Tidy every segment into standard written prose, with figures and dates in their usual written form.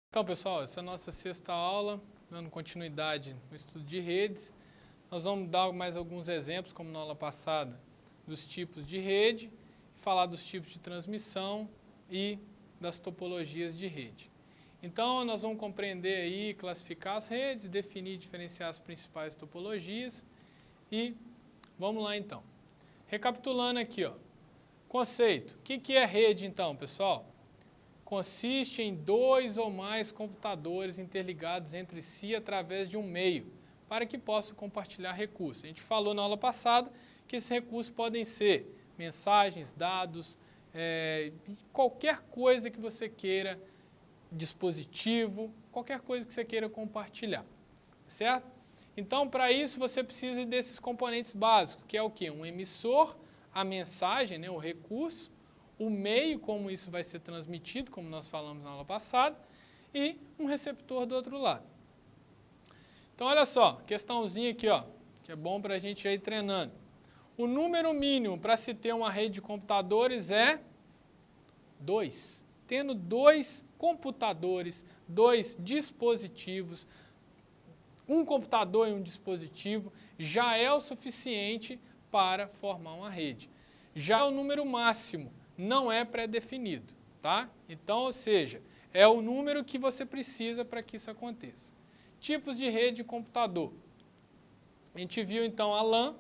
Então, pessoal, essa é a nossa sexta aula, dando continuidade no estudo de redes. Nós vamos dar mais alguns exemplos, como na aula passada, dos tipos de rede, falar dos tipos de transmissão e das topologias de rede. Então, nós vamos compreender aí, classificar as redes, definir e diferenciar as principais topologias e vamos lá então. Recapitulando aqui, ó, conceito. O que é rede então, pessoal? Consiste em dois ou mais computadores interligados entre si através de um meio, para que possam compartilhar recursos. A gente falou na aula passada que esses recursos podem ser mensagens, dados, qualquer coisa que você queira, dispositivo, qualquer coisa que você queira compartilhar, certo? Então, para isso, você precisa desses componentes básicos, que é o quê? Um emissor, a mensagem, né, o recurso, o meio como isso vai ser transmitido, como nós falamos na aula passada, e um receptor do outro lado. Então, olha só, questãozinha aqui, ó, que é bom para a gente ir treinando. O número mínimo para se ter uma rede de computadores é 2. Tendo 2 computadores, 2 dispositivos, um computador e um dispositivo, já é o suficiente para formar uma rede. Já o número máximo não é pré-definido, tá? Então, ou seja, é o número que você precisa para que isso aconteça. Tipos de rede de computador. A gente viu então a LAN,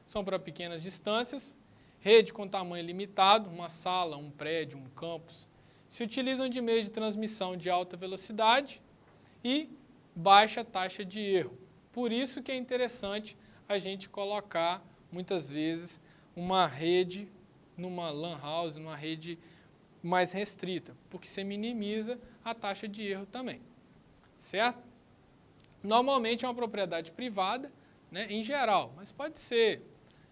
são para pequenas distâncias, rede com tamanho limitado, uma sala, um prédio, um campus. Se utilizam de meios de transmissão de alta velocidade e baixa taxa de erro. Por isso que é interessante a gente colocar, muitas vezes, uma rede numa LAN house, numa rede mais restrita, porque você minimiza a taxa de erro também, certo? Normalmente é uma propriedade privada, né, em geral, mas pode ser,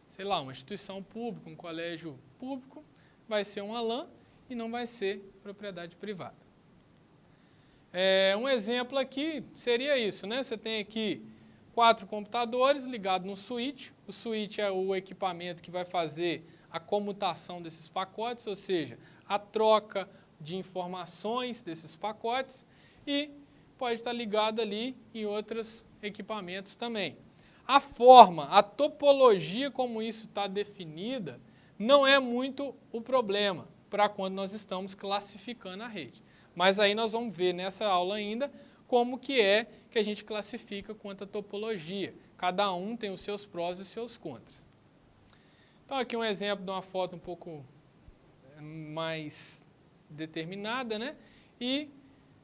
sei lá, uma instituição pública, um colégio público, vai ser uma LAN e não vai ser propriedade privada. Um exemplo aqui seria isso, né? Você tem aqui 4 computadores ligados no switch. O switch é o equipamento que vai fazer a comutação desses pacotes, ou seja, a troca de informações desses pacotes e pode estar ligado ali em outros equipamentos também. A forma, a topologia como isso está definida não é muito o problema para quando nós estamos classificando a rede. Mas aí nós vamos ver nessa aula ainda como que a gente classifica quanto à topologia. Cada um tem os seus prós e os seus contras. Então aqui um exemplo de uma foto um pouco mais determinada, né? E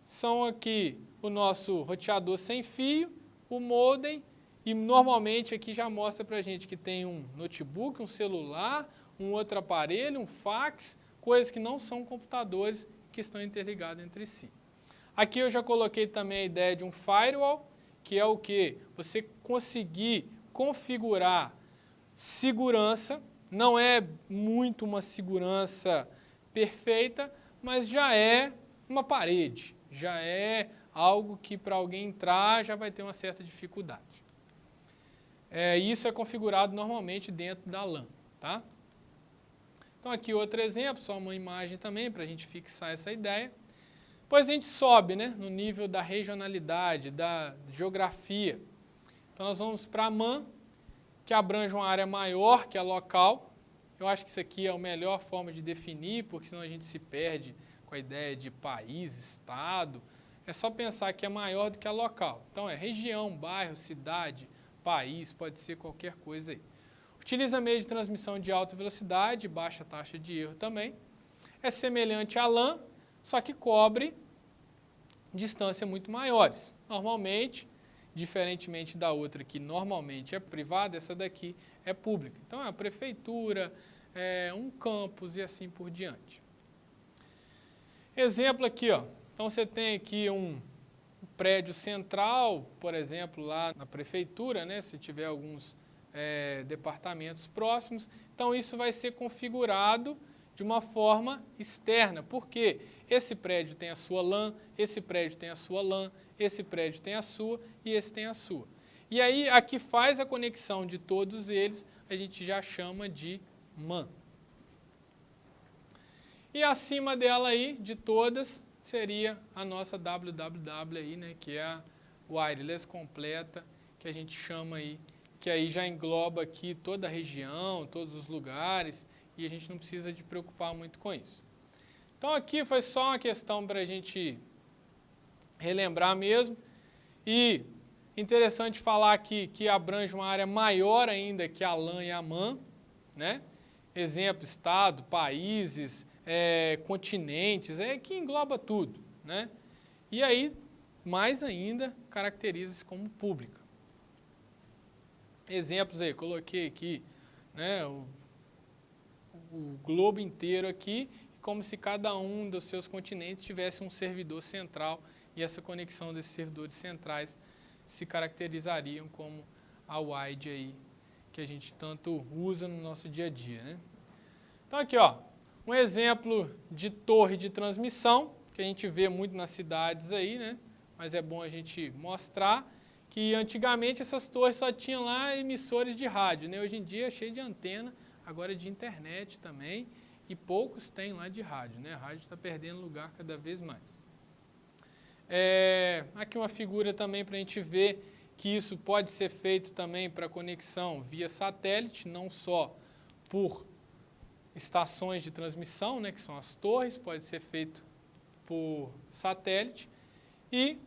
são aqui o nosso roteador sem fio, o modem, e normalmente aqui já mostra para a gente que tem um notebook, um celular, um outro aparelho, um fax, coisas que não são computadores que estão interligados entre si. Aqui eu já coloquei também a ideia de um firewall, que é o que? Você conseguir configurar segurança, não é muito uma segurança perfeita, mas já é uma parede, já é algo que para alguém entrar já vai ter uma certa dificuldade. Isso é configurado normalmente dentro da LAN, tá? Então aqui outro exemplo, só uma imagem também para a gente fixar essa ideia. Depois a gente sobe, né, no nível da regionalidade, da geografia. Então nós vamos para a MAN, que abrange uma área maior que a local. Eu acho que isso aqui é a melhor forma de definir, porque senão a gente se perde com a ideia de país, estado. É só pensar que é maior do que a local. Então é região, bairro, cidade, país, pode ser qualquer coisa aí. Utiliza meio de transmissão de alta velocidade, baixa taxa de erro também. É semelhante à LAN, só que cobre distâncias muito maiores. Normalmente, diferentemente da outra que normalmente é privada, essa daqui é pública. Então é a prefeitura, um campus e assim por diante. Exemplo aqui, ó. Então você tem aqui um prédio central, por exemplo, lá na prefeitura, né, se tiver alguns departamentos próximos. Então isso vai ser configurado de uma forma externa, porque esse prédio tem a sua LAN, esse prédio tem a sua LAN, esse prédio tem a sua e esse tem a sua. E aí, a que faz a conexão de todos eles, a gente já chama de MAN. E acima dela aí, de todas, seria a nossa WWW aí, né, que é a wireless completa, que a gente chama aí, que aí já engloba aqui toda a região, todos os lugares, e a gente não precisa de preocupar muito com isso. Então aqui foi só uma questão para a gente relembrar mesmo, e interessante falar aqui que abrange uma área maior ainda que a LAN e a MAN, né? Exemplo, estado, países, continentes, que engloba tudo, né? E aí, mais ainda, caracteriza-se como pública. Exemplos aí, coloquei aqui, né, o globo inteiro aqui, como se cada um dos seus continentes tivesse um servidor central, e essa conexão desses servidores centrais se caracterizariam como a WIDE aí, que a gente tanto usa no nosso dia a dia, né? Então aqui, ó, um exemplo de torre de transmissão, que a gente vê muito nas cidades aí, né? Mas é bom a gente mostrar que antigamente essas torres só tinham lá emissores de rádio, né? Hoje em dia é cheio de antena, agora de internet também, e poucos têm lá de rádio, né? A rádio está perdendo lugar cada vez mais. Aqui uma figura também para a gente ver que isso pode ser feito também para conexão via satélite, não só por estações de transmissão, né, que são as torres, pode ser feito por satélite, e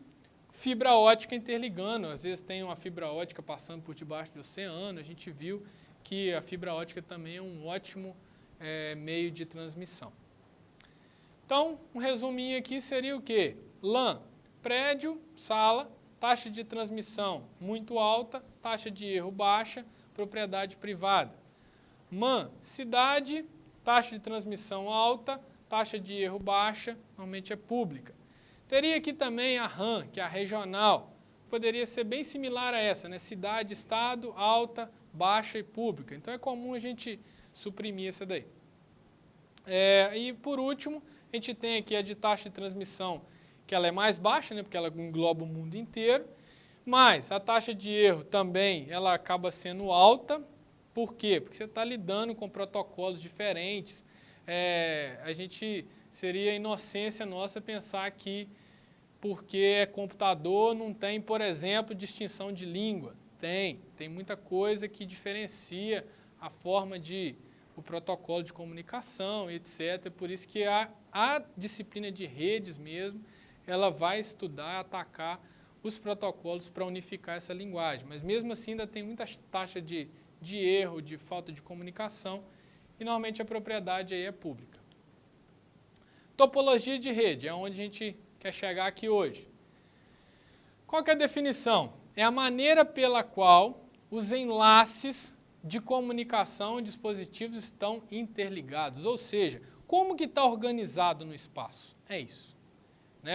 fibra ótica interligando. Às vezes tem uma fibra ótica passando por debaixo do oceano, a gente viu que a fibra ótica também é um ótimo meio de transmissão. Então, um resuminho aqui seria o quê? LAN, prédio, sala, taxa de transmissão muito alta, taxa de erro baixa, propriedade privada. MAN, cidade, taxa de transmissão alta, taxa de erro baixa, normalmente é pública. Teria aqui também a RAN, que é a regional, poderia ser bem similar a essa, né? Cidade, estado, alta, baixa e pública. Então é comum a gente suprimir essa daí. E por último, a gente tem aqui a de taxa de transmissão, que ela é mais baixa, né, porque ela engloba o mundo inteiro, mas a taxa de erro também ela acaba sendo alta. Por quê? Porque você está lidando com protocolos diferentes. Seria inocência nossa pensar que porque é computador não tem, por exemplo, distinção de língua. Tem muita coisa que diferencia a forma o protocolo de comunicação, etc. Por isso que a disciplina de redes mesmo, ela vai estudar, atacar os protocolos para unificar essa linguagem. Mas mesmo assim ainda tem muita taxa de erro, de falta de comunicação, e normalmente a propriedade aí é pública. Topologia de rede, é onde a gente quer chegar aqui hoje. Qual que é a definição? É a maneira pela qual os enlaces de comunicação e dispositivos estão interligados, ou seja, como que está organizado no espaço. É isso.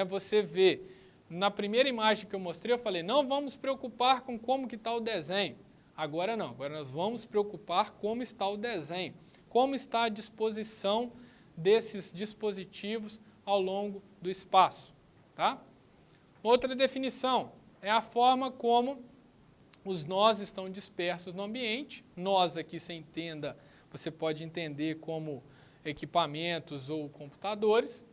Você vê, na primeira imagem que eu mostrei, eu falei, não vamos preocupar com como que está o desenho. Agora não, agora nós vamos preocupar como está o desenho, como está a disposição desses dispositivos ao longo do espaço. Tá? Outra definição é a forma como os nós estão dispersos no ambiente. Nós aqui você pode entender como equipamentos ou computadores.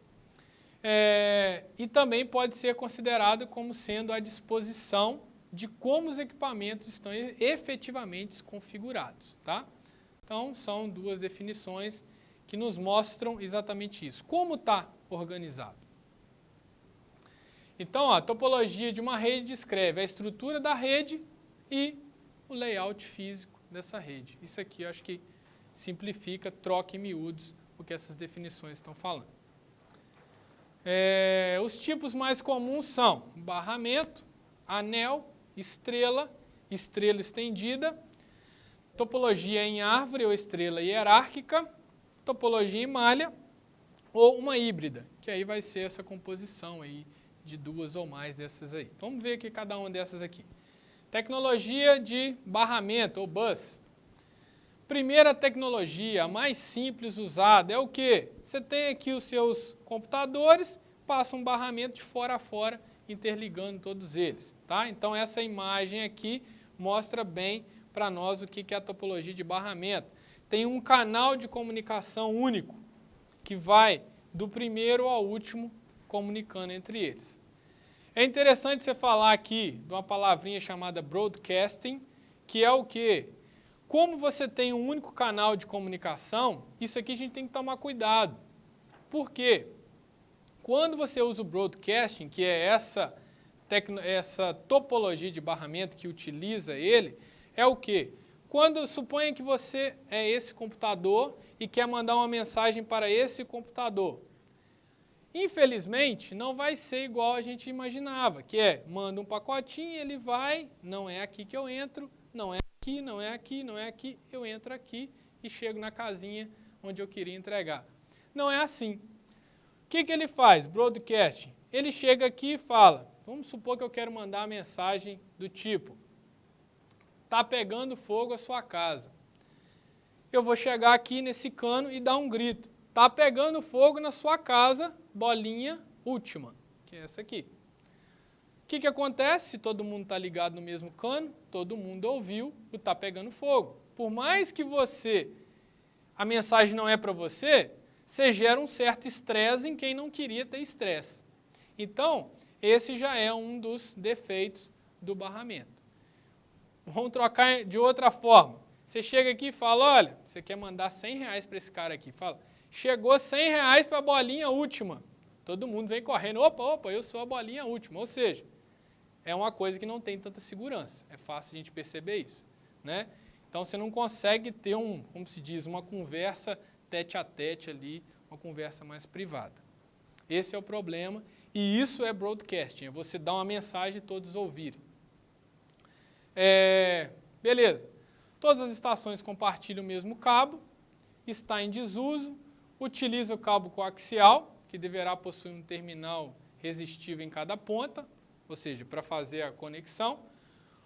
E também pode ser considerado como sendo a disposição de como os equipamentos estão efetivamente configurados. Tá? Então, são duas definições que nos mostram exatamente isso. Como está organizado? Então, a topologia de uma rede descreve a estrutura da rede e o layout físico dessa rede. Isso aqui eu acho que simplifica, troca em miúdos o que essas definições estão falando. Os tipos mais comuns são barramento, anel, estrela estendida, topologia em árvore ou estrela hierárquica, topologia em malha ou uma híbrida, que aí vai ser essa composição aí de duas ou mais dessas aí. Vamos ver aqui cada uma dessas aqui. Tecnologia de barramento ou bus. Primeira tecnologia, a mais simples usada, é o quê? Você tem aqui os seus computadores, passa um barramento de fora a fora, interligando todos eles. Tá? Então, essa imagem aqui mostra bem para nós o que é a topologia de barramento. Tem um canal de comunicação único, que vai do primeiro ao último comunicando entre eles. É interessante você falar aqui de uma palavrinha chamada broadcasting, que é o quê? Como você tem um único canal de comunicação, isso aqui a gente tem que tomar cuidado. Por quê? Quando você usa o broadcasting, que é essa topologia de barramento que utiliza ele, é o quê? Quando suponha que você é esse computador e quer mandar uma mensagem para esse computador. Infelizmente, não vai ser igual a gente imaginava, que é, manda um pacotinho, ele vai, não é aqui que eu entro, não é aqui, não é aqui, não é aqui, eu entro aqui e chego na casinha onde eu queria entregar. Não é assim. O que ele faz? Broadcasting. Ele chega aqui e fala, vamos supor que eu quero mandar a mensagem do tipo, está pegando fogo a sua casa. Eu vou chegar aqui nesse cano e dar um grito. Está pegando fogo na sua casa, bolinha última, que é essa aqui. O que acontece se todo mundo está ligado no mesmo cano? Todo mundo ouviu o está pegando fogo. Por mais que a mensagem não é para você, você gera um certo estresse em quem não queria ter estresse. Então, esse já é um dos defeitos do barramento. Vamos trocar de outra forma. Você chega aqui e fala, olha, você quer mandar R$100 para esse cara aqui. Fala, chegou R$100 para a bolinha última. Todo mundo vem correndo, opa, eu sou a bolinha última. Ou seja, é uma coisa que não tem tanta segurança. É fácil a gente perceber isso, né? Então, você não consegue ter como se diz, uma conversa tete a tete ali, uma conversa mais privada. Esse é o problema e isso é broadcasting, é você dar uma mensagem e todos ouvirem. Beleza. Todas as estações compartilham o mesmo cabo, está em desuso, utiliza o cabo coaxial, que deverá possuir um terminal resistível em cada ponta, ou seja, para fazer a conexão.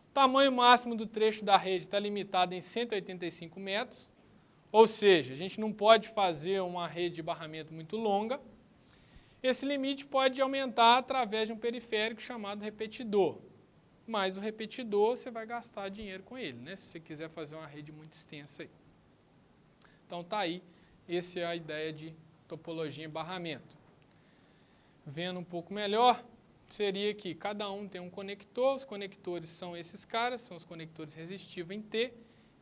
O tamanho máximo do trecho da rede está limitado em 185 metros, ou seja, a gente não pode fazer uma rede de barramento muito longa. Esse limite pode aumentar através de um periférico chamado repetidor. Mas o repetidor, você vai gastar dinheiro com ele, né? Se você quiser fazer uma rede muito extensa aí. Então, tá aí. Essa é a ideia de topologia em barramento. Vendo um pouco melhor, seria que cada um tem um conector. Os conectores são esses caras, são os conectores resistivos em T.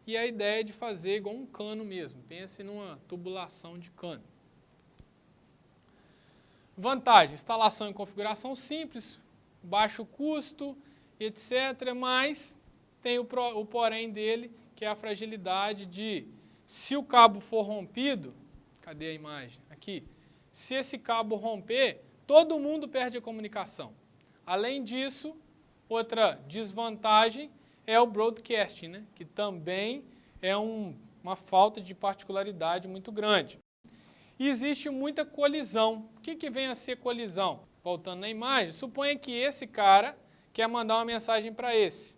E a ideia é de fazer igual um cano mesmo. Pense numa tubulação de cano. Vantagem, instalação e configuração simples, baixo custo, etc. Mas tem o porém dele, que é a fragilidade de, se o cabo for rompido, cadê a imagem? Aqui. Se esse cabo romper, todo mundo perde a comunicação. Além disso, outra desvantagem é o broadcasting, né? Que também é uma falta de particularidade muito grande. E existe muita colisão. O que vem a ser colisão? Voltando na imagem, suponha que esse cara quer mandar uma mensagem para esse.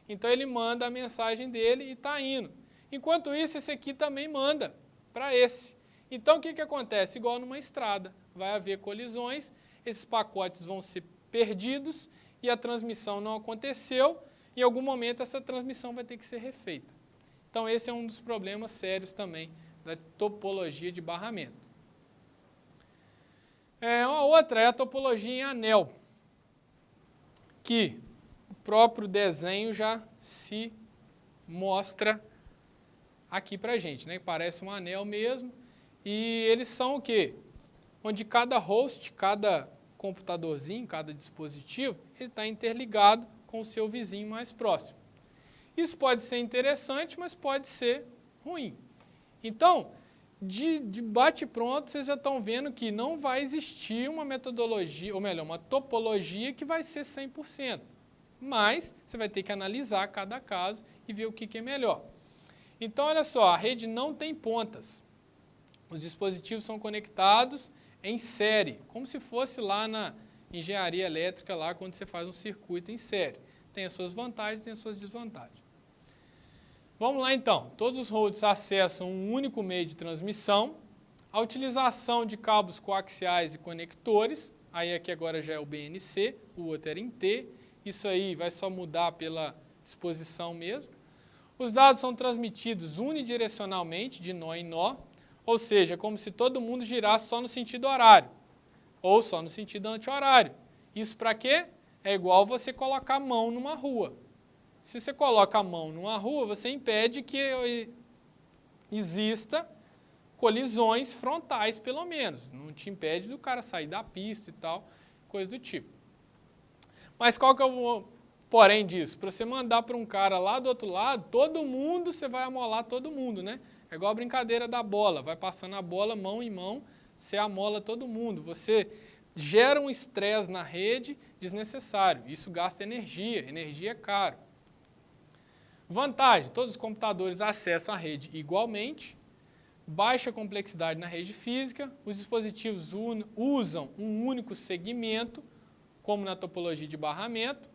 Então ele manda a mensagem dele e está indo. Enquanto isso, esse aqui também manda para esse. Então o que acontece? Igual numa estrada, vai haver colisões, esses pacotes vão ser perdidos e a transmissão não aconteceu. Em algum momento essa transmissão vai ter que ser refeita. Então esse é um dos problemas sérios também da topologia de barramento. Uma outra é a topologia em anel, que o próprio desenho já se mostra aqui para a gente, né? Parece um anel mesmo, e eles são o quê? Onde cada host, cada computadorzinho, cada dispositivo, ele está interligado com o seu vizinho mais próximo. Isso pode ser interessante, mas pode ser ruim. Então, de bate-pronto, vocês já estão vendo que não vai existir uma metodologia, ou melhor, uma topologia que vai ser 100%. Mas você vai ter que analisar cada caso e ver o que é melhor. Então, olha só, a rede não tem pontas. Os dispositivos são conectados em série, como se fosse lá na engenharia elétrica, lá quando você faz um circuito em série. Tem as suas vantagens, tem as suas desvantagens. Vamos lá então, todos os hosts acessam um único meio de transmissão, a utilização de cabos coaxiais e conectores, aí aqui agora já é o BNC, o outro era em T, isso aí vai só mudar pela disposição mesmo. Os dados são transmitidos unidirecionalmente, de nó em nó, ou seja, como se todo mundo girasse só no sentido horário. ou só no sentido anti-horário. Isso para quê? É igual você colocar a mão numa rua. Se você coloca a mão numa rua, você impede que exista colisões frontais, pelo menos. Não te impede do cara sair da pista e tal, coisa do tipo. Mas qual que é o porém disso? Para você mandar para um cara lá do outro lado, todo mundo, você vai amolar todo mundo, né? É igual a brincadeira da bola, vai passando a bola mão em mão, você amola todo mundo. Você gera um estresse na rede desnecessário. Isso gasta energia, energia é caro. Vantagem, todos os computadores acessam a rede igualmente, baixa complexidade na rede física, os dispositivos usam um único segmento, como na topologia de barramento,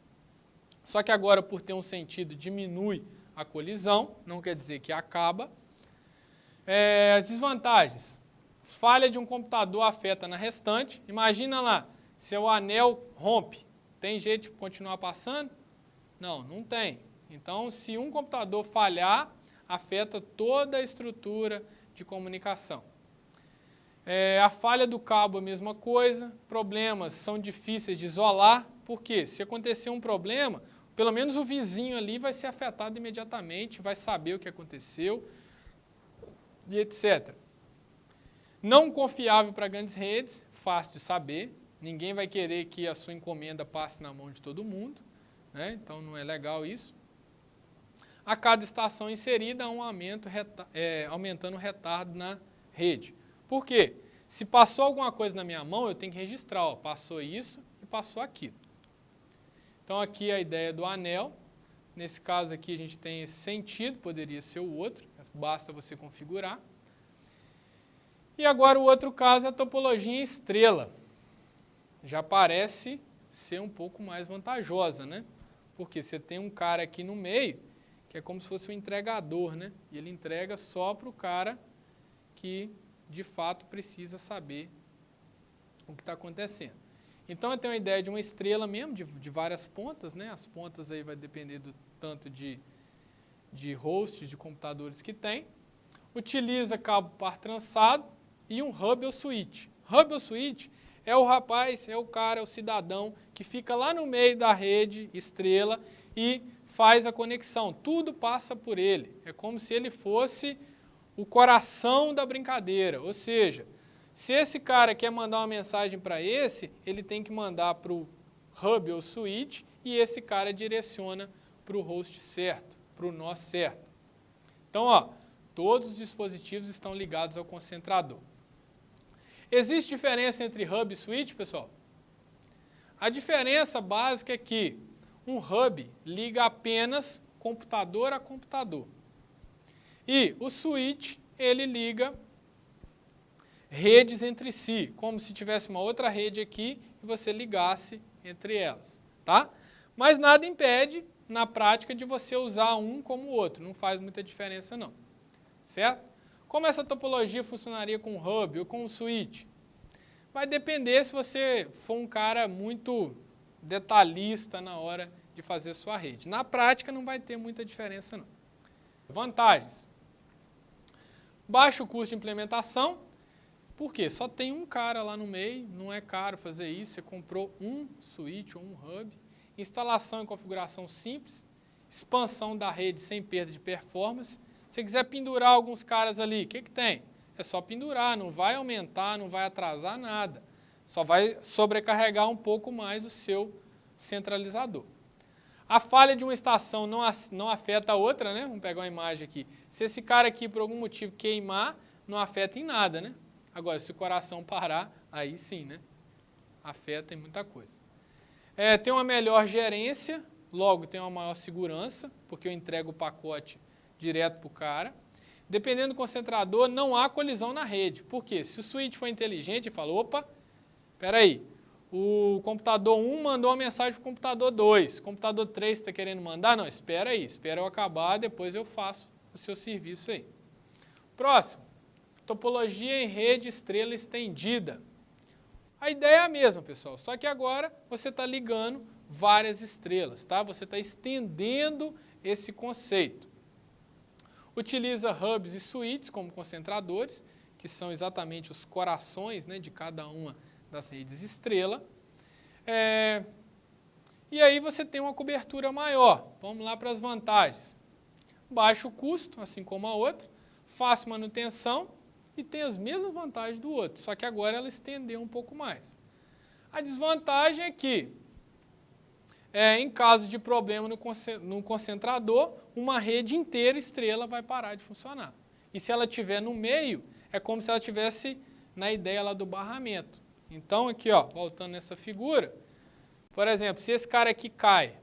só que agora, por ter um sentido, diminui a colisão, não quer dizer que acaba. As desvantagens, falha de um computador afeta na restante, imagina lá, seu anel rompe, tem jeito de continuar passando? Não, não tem. Então, se um computador falhar, afeta toda a estrutura de comunicação. A falha do cabo é a mesma coisa, problemas são difíceis de isolar, porque se acontecer um problema, pelo menos o vizinho ali vai ser afetado imediatamente, vai saber o que aconteceu, e etc. Não confiável para grandes redes, fácil de saber, ninguém vai querer que a sua encomenda passe na mão de todo mundo, né? Então não é legal isso. A cada estação inserida, há um aumentando o retardo na rede. Por quê? Se passou alguma coisa na minha mão, eu tenho que registrar, ó, passou isso e passou aquilo. Então aqui a ideia do anel, nesse caso aqui a gente tem esse sentido, poderia ser o outro, basta você configurar. E agora o outro caso é a topologia em estrela. Já parece ser um pouco mais vantajosa, né? Porque você tem um cara aqui no meio, que é como se fosse um entregador, né? E ele entrega só para o cara que, de fato, precisa saber o que está acontecendo. Então, eu tenho a ideia de uma estrela mesmo, de várias pontas, né? As pontas aí vai depender do tanto de hosts de computadores que tem. Utiliza cabo par trançado e um hub ou switch. Hub ou switch é o rapaz, é o cara, é o cidadão que fica lá no meio da rede estrela e faz a conexão. Tudo passa por ele. É como se ele fosse o coração da brincadeira. Ou seja, se esse cara quer mandar uma mensagem para esse, ele tem que mandar para o hub ou switch e esse cara direciona para o host certo, para o nó certo. Então, ó, todos os dispositivos estão ligados ao concentrador. Existe diferença entre hub e switch, pessoal? A diferença básica é que um hub liga apenas computador a computador. E o switch, ele liga redes entre si, como se tivesse uma outra rede aqui e você ligasse entre elas, tá? Mas nada impede, na prática, de você usar um como o outro, não faz muita diferença não, certo? Como essa topologia funcionaria com o hub ou com o switch? Vai depender se você for um cara muito detalhista na hora de fazer sua rede. Na prática não vai ter muita diferença não. Vantagens. Baixo custo de implementação. Por quê? Só tem um cara lá no meio, não é caro fazer isso, você comprou um switch ou um hub. Instalação e configuração simples. Expansão da rede sem perda de performance. Se você quiser pendurar alguns caras ali, o que tem? É só pendurar, não vai aumentar, não vai atrasar nada. Só vai sobrecarregar um pouco mais o seu centralizador. A falha de uma estação não afeta a outra, né? Vamos pegar uma imagem aqui. Se esse cara aqui, por algum motivo, queimar, não afeta em nada, né? Agora, se o coração parar, aí sim, né? Afeta em muita coisa. Tem uma melhor gerência, logo tem uma maior segurança, porque eu entrego o pacote direto para o cara. Dependendo do concentrador, não há colisão na rede. Por quê? Se o switch for inteligente e fala, opa, espera aí, o computador 1 mandou uma mensagem para o computador 2, o computador 3 está querendo mandar? Não, espera aí, espera eu acabar, depois eu faço o seu serviço aí. Próximo, topologia em rede estrela estendida. A ideia é a mesma, pessoal, só que agora você está ligando várias estrelas, tá? Você está estendendo esse conceito. Utiliza hubs e switches como concentradores, que são exatamente os corações, né, de cada uma das redes estrela. E aí você tem uma cobertura maior. Vamos lá para as vantagens. Baixo custo, assim como a outra, fácil manutenção e tem as mesmas vantagens do outro, só que agora ela estendeu um pouco mais. A desvantagem é que, em caso de problema no concentrador, uma rede inteira estrela vai parar de funcionar. E se ela estiver no meio, é como se ela estivesse na ideia lá do barramento. Então, aqui, ó, voltando nessa figura, por exemplo, se esse cara aqui cai,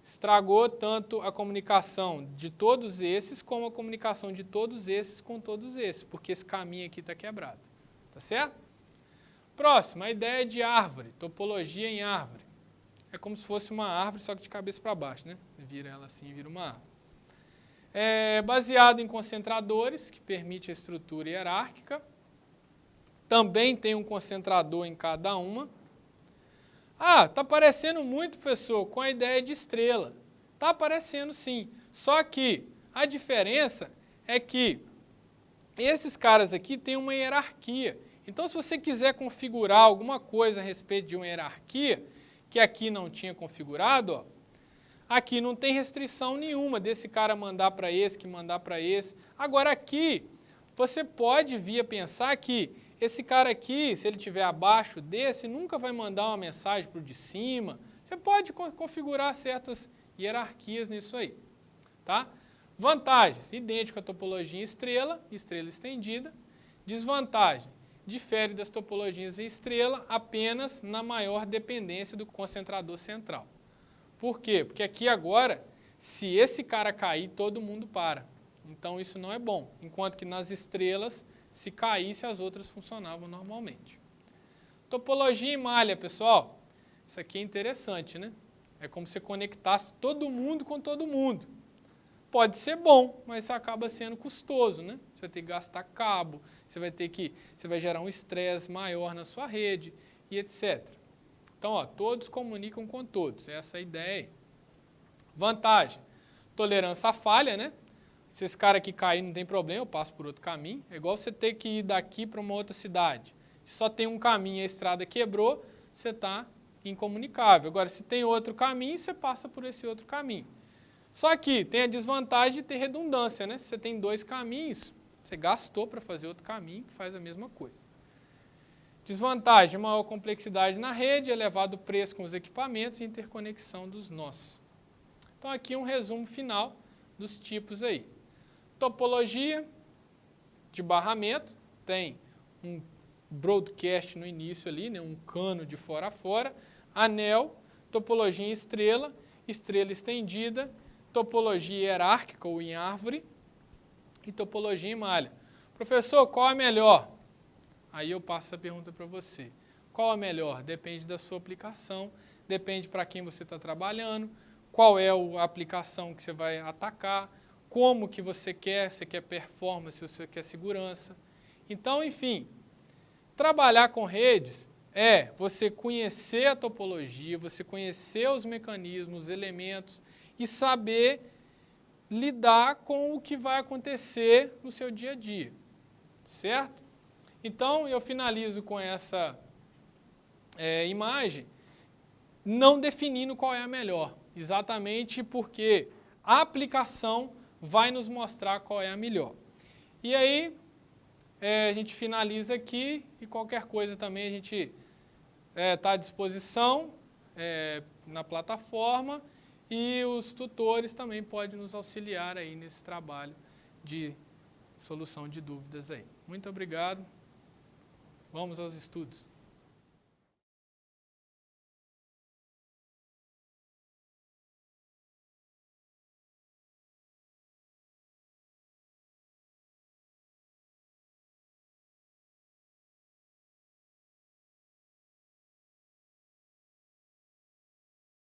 estragou tanto a comunicação de todos esses, como a comunicação de todos esses com todos esses, porque esse caminho aqui está quebrado. Tá certo? Próximo, a ideia de árvore, topologia em árvore. É como se fosse uma árvore, só que de cabeça para baixo, né? Vira ela assim, vira uma árvore. É baseado em concentradores, que permite a estrutura hierárquica. Também tem um concentrador em cada uma. Ah, está parecendo muito, professor, com a ideia de estrela. Está parecendo sim, só que a diferença é que esses caras aqui têm uma hierarquia. Então, se você quiser configurar alguma coisa a respeito de uma hierarquia, que aqui não tinha configurado, ó, aqui não tem restrição nenhuma desse cara mandar para esse, que mandar para esse. Agora aqui, você pode vir a pensar que esse cara aqui, se ele estiver abaixo desse, nunca vai mandar uma mensagem para o de cima. Você pode configurar certas hierarquias nisso aí. Tá? Vantagens, idêntico à topologia em estrela, estrela estendida. Desvantagem, difere das topologias em estrela apenas na maior dependência do concentrador central. Por quê? Porque aqui agora, se esse cara cair, todo mundo para. Então isso não é bom. Enquanto que nas estrelas, se caísse, as outras funcionavam normalmente. Topologia em malha, pessoal. Isso aqui é interessante, né? É como se conectasse todo mundo com todo mundo. Pode ser bom, mas acaba sendo custoso, né? Você vai ter que gastar cabo, você vai gerar um estresse maior na sua rede e etc. Então, ó, todos comunicam com todos. Essa é a ideia aí. Vantagem, tolerância à falha, né? Se esse cara aqui cair, não tem problema, eu passo por outro caminho. É igual você ter que ir daqui para uma outra cidade. Se só tem um caminho e a estrada quebrou, você está incomunicável. Agora, se tem outro caminho, você passa por esse outro caminho. Só que tem a desvantagem de ter redundância, né? Se você tem dois caminhos, você gastou para fazer outro caminho que faz a mesma coisa. Desvantagem, maior complexidade na rede, elevado preço com os equipamentos e interconexão dos nós. Então, aqui um resumo final dos tipos aí. Topologia de barramento, tem um broadcast no início ali, né, um cano de fora a fora, anel, topologia em estrela, estrela estendida, topologia hierárquica ou em árvore e topologia em malha. Professor, qual é melhor? Aí eu passo essa pergunta para você. Qual é melhor? Depende da sua aplicação, depende para quem você está trabalhando, qual é a aplicação que você vai atacar, como que você quer performance, você quer segurança. Então, enfim, trabalhar com redes é você conhecer a topologia, você conhecer os mecanismos, os elementos e saber lidar com o que vai acontecer no seu dia a dia, certo? Então, eu finalizo com essa imagem, não definindo qual é a melhor, exatamente porque a aplicação vai nos mostrar qual é a melhor. E aí, a gente finaliza aqui e qualquer coisa também a gente está à disposição na plataforma e os tutores também podem nos auxiliar aí nesse trabalho de solução de dúvidas aí. Muito obrigado. Vamos aos estudos.